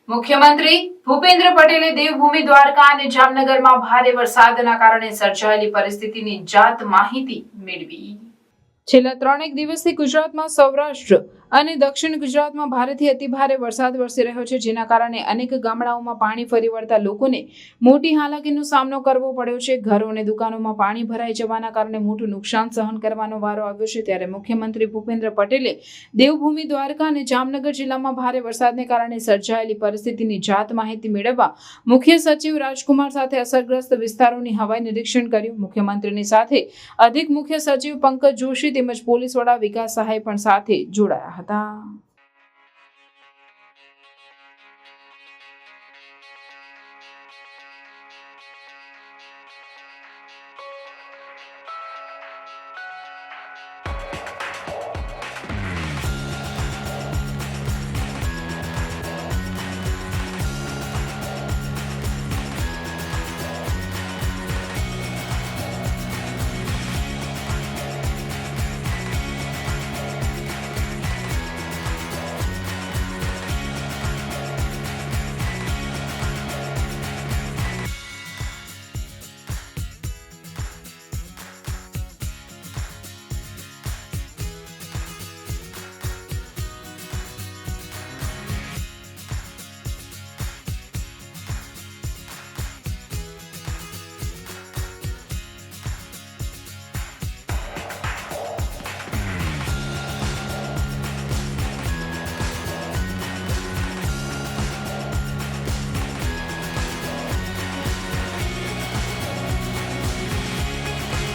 મુખ્યમંત્રી ભૂપેન્દ્ર પટેલે દેવભૂમિ દ્વારકા અને જામનગરમાં ભારે વરસાદના કારણે સર્જાયેલી પરિસ્થિતિની જાત માહિતી મેળવી। છેલ્લા 3 દિવસથી ગુજરાતમાં સૌરાષ્ટ્ર અને દક્ષિણ ગુજરાતમાં ભારેથી અતિભારે વરસાદ વરસી રહ્યો છે, જેના કારણે અનેક ગામડાઓમાં પાણી ફરી વળતા લોકોને મોટી હાલાકીનો સામનો કરવો પડ્યો છે। ઘરો અને દુકાનોમાં પાણી ભરાઈ જવાના કારણે મોટું નુકસાન સહન કરવાનો વારો આવ્યો છે। ત્યારે મુખ્યમંત્રી ભૂપેન્દ્ર પટેલે દેવભૂમિ દ્વારકા અને જામનગર જિલ્લામાં ભારે વરસાદને કારણે સર્જાયેલી પરિસ્થિતિની જાત માહિતી મેળવવા મુખ્ય સચિવ રાજકુમાર સાથે અસરગ્રસ્ત વિસ્તારોની હવાઈ નિરીક્ષણ કર્યું। મુખ્યમંત્રીની સાથે અધિક મુખ્ય સચિવ પંકજ જોશી તેમજ પોલીસ વડા વિકાસ સહાય પણ સાથે જોડાયા હતા।